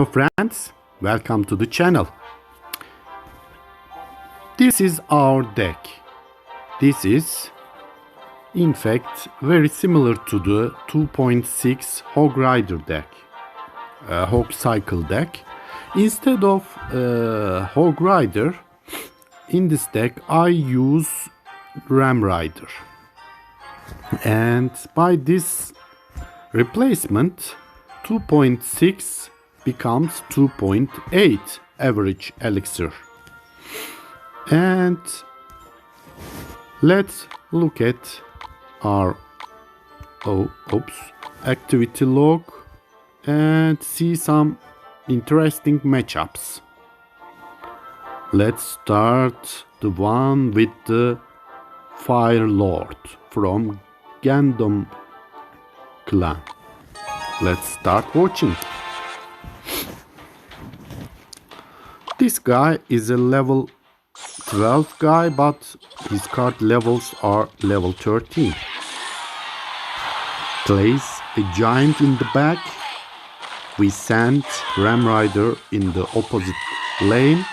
Hello friends, welcome to the channel. This is our deck. This is in fact very similar to the 2.6 Hog Rider deck, Hog Cycle deck. Instead of Hog Rider, in this deck I use Ram Rider. And by this replacement, 2.6 becomes 2.8 average elixir. And let's look at our activity log and see some interesting matchups. Let's start the one with the Fire Lord from Gandom clan. Let's start watching. This guy is a level 12 guy, but his card levels are level 13. Plays a giant in the back. We send Ram Rider in the opposite lane,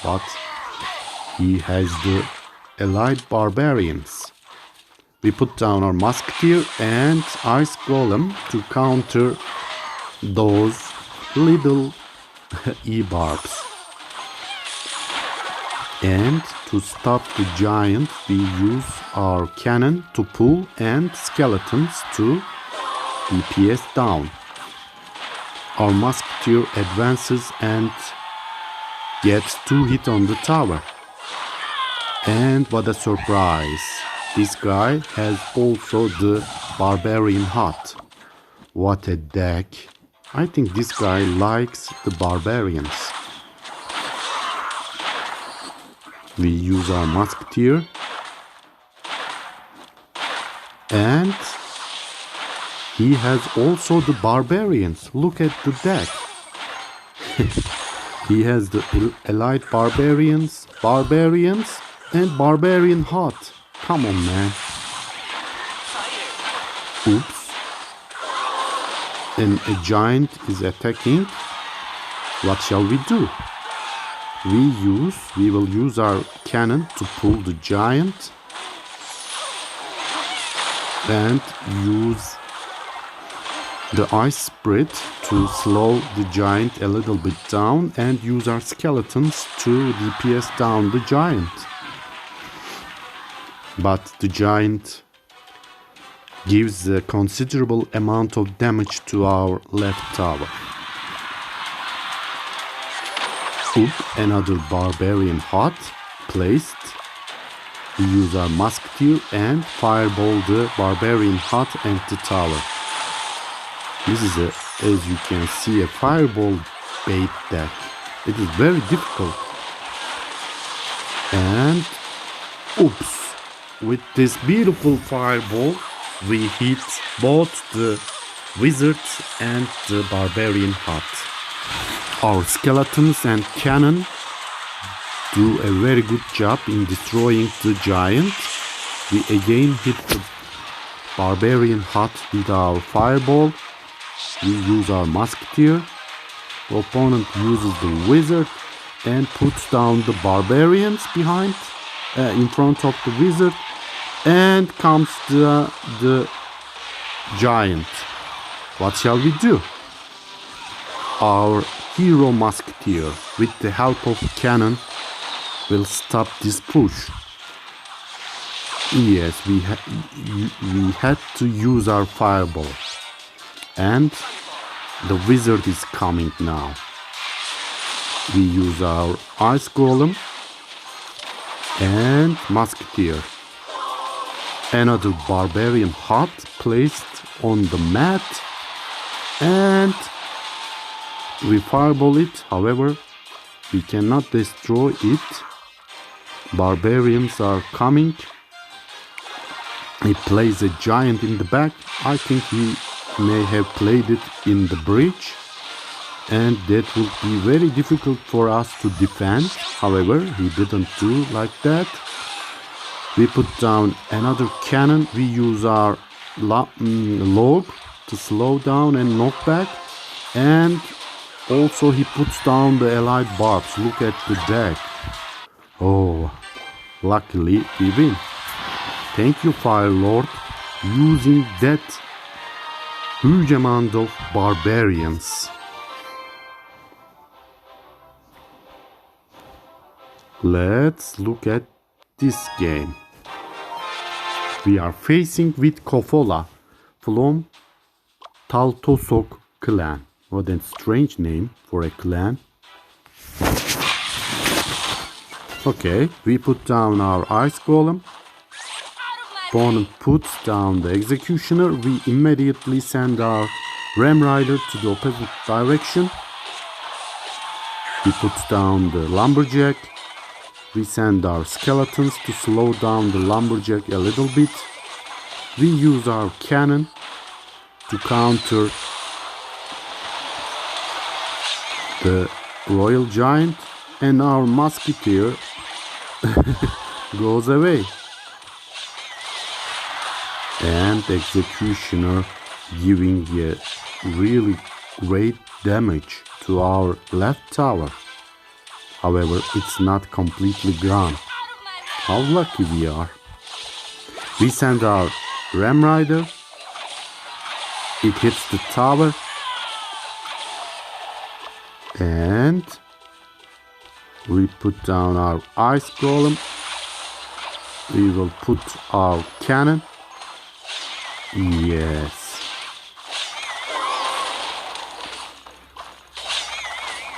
but he has the allied barbarians. We put down our musketeer and ice golem to counter those little e-barbs. And to stop the giant, we use our cannon to pull and skeletons to DPS down. Our musketeer advances and gets 2 hits on the tower. And what a surprise! This guy has also the barbarian hut. What a deck! I think this guy likes the barbarians. We use our musketeer and he has also the barbarians. Look at the deck. He has the allied barbarians, and barbarian hut. Come on, man. Oops. And a giant is attacking. What shall we do? We will use our cannon to pull the giant and use the ice spread to slow the giant a little bit down and use our skeletons to DPS down the giant. But the giant gives a considerable amount of damage to our left tower. Another barbarian hut placed. We use our musketeer and fireball the barbarian hut and the tower. This is as you can see, a fireball bait deck. It is very difficult. And oops, with this beautiful fireball, we hit both the wizard and the barbarian hut. Our skeletons and cannon do a very good job in destroying the giant. We again hit the barbarian hut with our fireball. We use our musketeer. The opponent uses the wizard and puts down the barbarians behind, in front of the wizard, and comes the giant. What shall we do? Our hero musketeer, with the help of cannon, will stop this push. Yes, we had to use our fireball. And the wizard is coming now. We use our ice golem and musketeer. Another barbarian hut placed on the mat, and we fireball it. However, we cannot destroy it. Barbarians are coming. He plays a giant in the back. I think he may have played it in the bridge, and that would be very difficult for us to defend. However, he didn't do like that. We put down another cannon. We use our log to slow down and knock back, and Also, he puts down the allied barbs. Look at the deck. Oh, luckily we win. Thank you, Fire Lord, using that huge amount of barbarians. Let's look at this game. We are facing with Kofola from Taltosok clan. What a strange name for a clan. Okay, we put down our ice golem. Opponent puts down the executioner. We immediately send our ram rider to the opposite direction. We put down the lumberjack. We send our skeletons to slow down the lumberjack a little bit. We use our cannon to counter the royal giant, and our musketeer goes away. And executioner giving a really great damage to our left tower. However, it's not completely gone. How lucky we are. We send our ram rider. It hits the tower. And we put down our ice golem. We will put our cannon. Yes.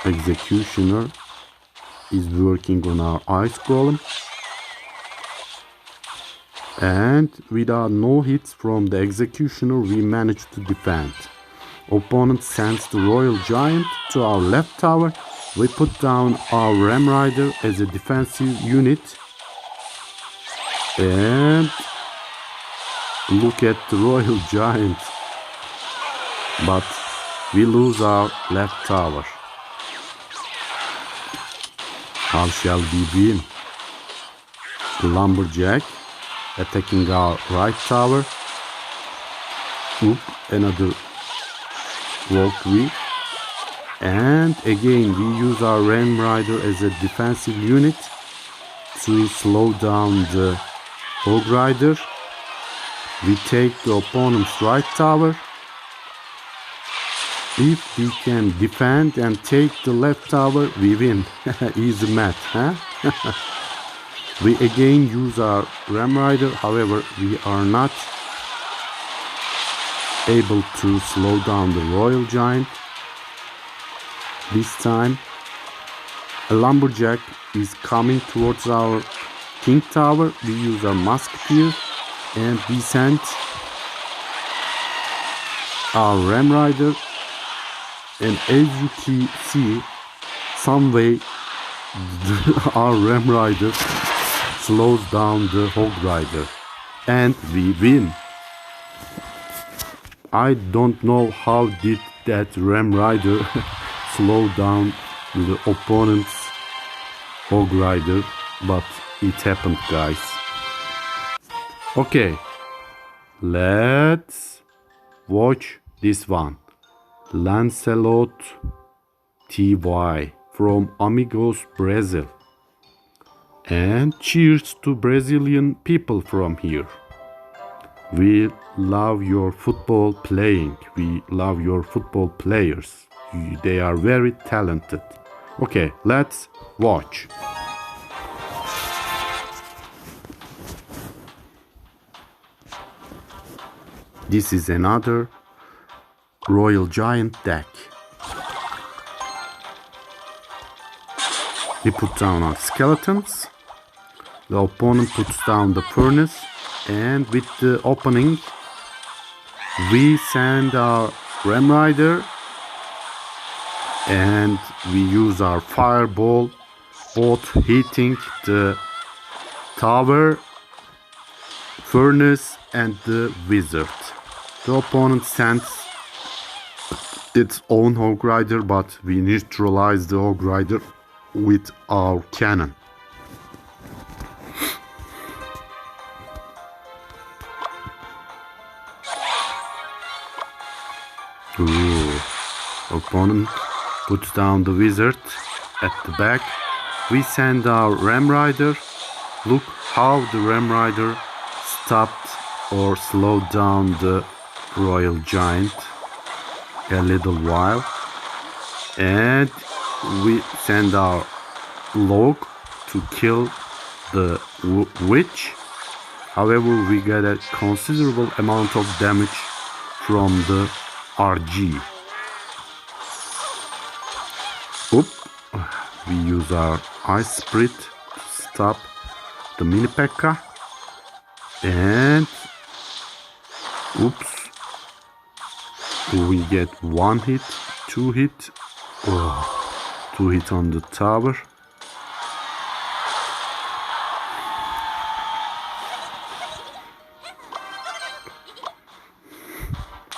Executioner is working on our ice golem. And without no hits from the executioner, we managed to defend. Opponent sends the royal giant to our left tower. We put down our ram rider as a defensive unit. And look at the royal giant. But we lose our left tower. How shall we win? The lumberjack attacking our right tower. Oop, another Valkyrie. And again we use our ram rider as a defensive unit to slow down the hog rider. We take the opponent's right tower. If we can defend and take the left tower, we win. Easy math, huh? We again use our ram rider. However, we are not able to slow down the royal giant. This time, a lumberjack is coming towards our king tower. We use our musketeer and we send our ram rider. And as you can see, some way our ram rider slows down the hog rider. And we win. I don't know how did that ram rider slow down the opponent's hog rider, but it happened, guys. Okay, let's watch this one. Lancelot TY from Amigos Brazil. And cheers to Brazilian people from here. We love your football playing. We love your football players. They are very talented. Okay, let's watch. This is another Royal Giant deck. We put down our skeletons. The opponent puts down the furnace. And with the opening, we send our ram rider. And we use our fireball, both hitting the tower, furnace and the wizard. The opponent sends its own hog rider, but we neutralize the hog rider with our cannon. Ooh. Opponent Put down the wizard at the back. We send our Ram Rider. Look how the Ram Rider stopped or slowed down the royal giant a little while. And we send our log to kill the witch. However, we get a considerable amount of damage from the RG. Oop. We use our ice spirit to stop the mini P.E.K.K.A. And oops, we get 1 hit, 2 hit, 2 hit on the tower.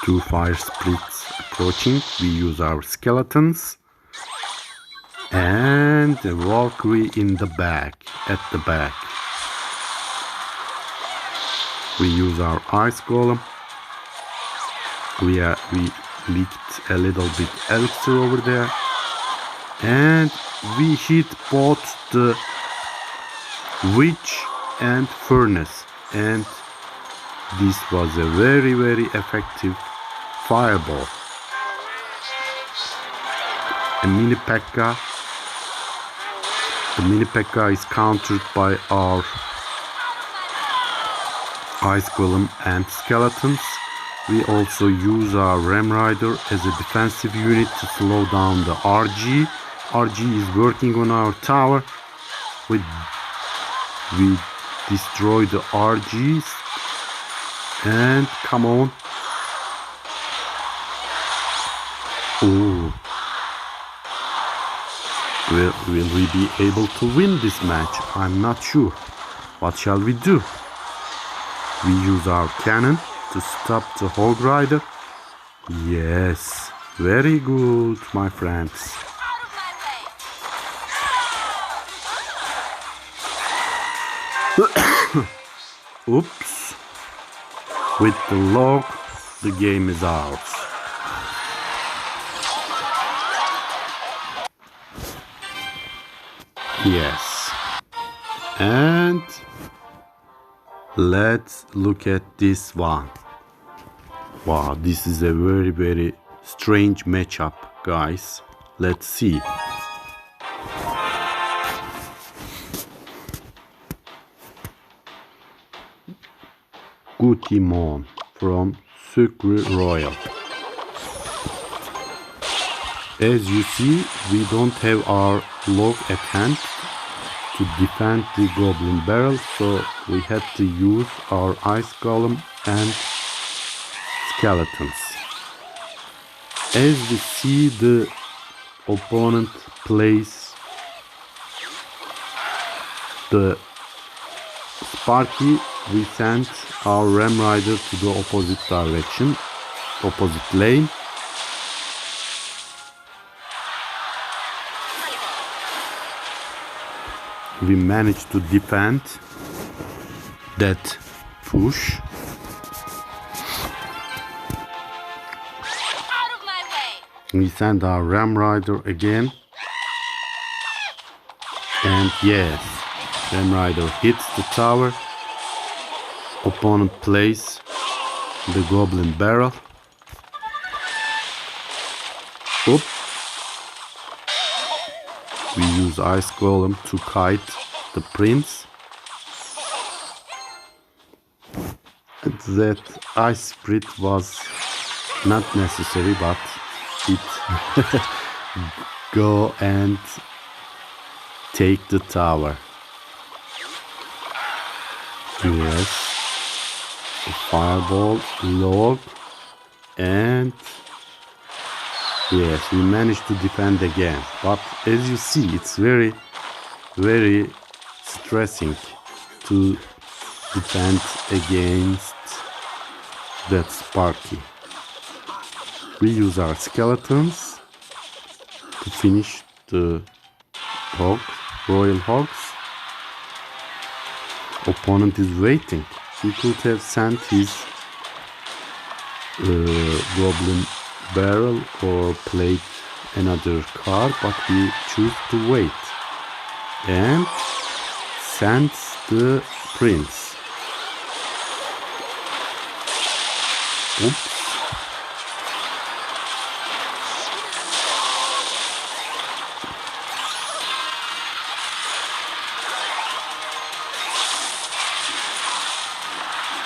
Two fire splits approaching. We use our skeletons and the Valkyrie in the back, at the back. We use our ice golem. We leaked a little bit elixir over there, and we hit both the witch and furnace, and this was a very, very effective fireball. A mini P.E.K.K.A. The mini P.E.K.K.A. is countered by our ice golem and skeletons. We also use our Ram Rider as a defensive unit to slow down the RG. RG is working on our tower. We destroy the RGs. And come on. Oh. Will we be able to win this match? I'm not sure. What shall we do? We use our cannon to stop the Hog Rider. Yes, very good, my friends. Oops. With the log, the game is ours. Yes. And let's look at this one. Wow, this is a very, very strange matchup, guys. Let's see. Gutimon from Sucre Royal. As you see, we don't have our log at hand to defend the goblin barrel, so we had to use our ice golem and skeletons. As we see the opponent place the Sparky, we sent our Ram Rider to the opposite direction, opposite lane. We managed to defend that push. Out of my way. We send our Ram Rider again. And yes, Ram Rider hits the tower. Opponent plays the goblin barrel. Oop. We use ice golem to kite the prince. And that ice spirit was not necessary, but it go and take the tower. Yes, a fireball, log, and yes, we managed to defend again. But as you see, it's very, very stressing to defend against that Sparky. We use our skeletons to finish the royal hogs. Opponent is waiting. He could have sent his goblin barrel or played another card, but we choose to wait and send the prince. Oops.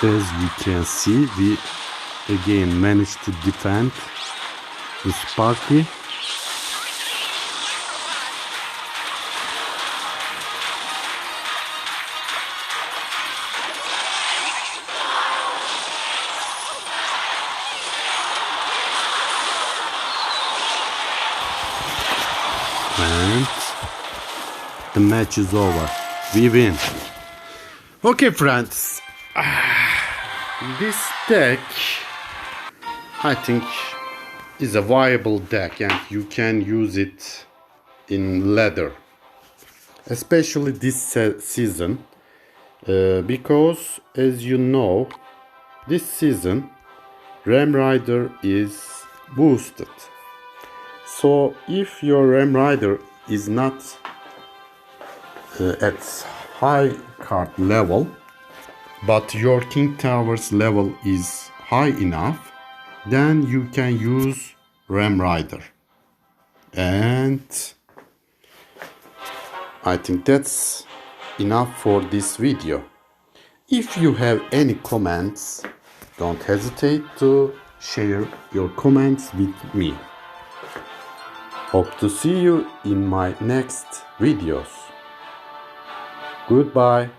As you can see, we again managed to defend this party. And the match is over. We win. Okay, friends. This deck, I think, is a viable deck, and you can use it in ladder, especially this season, because as you know, this season Ram Rider is boosted. So if your Ram Rider is not at high card level, but your King Towers level is high enough, then you can use Ram Rider. And I think that's enough for this video. If you have any comments, don't hesitate to share your comments with me. Hope to see you in my next videos. Goodbye.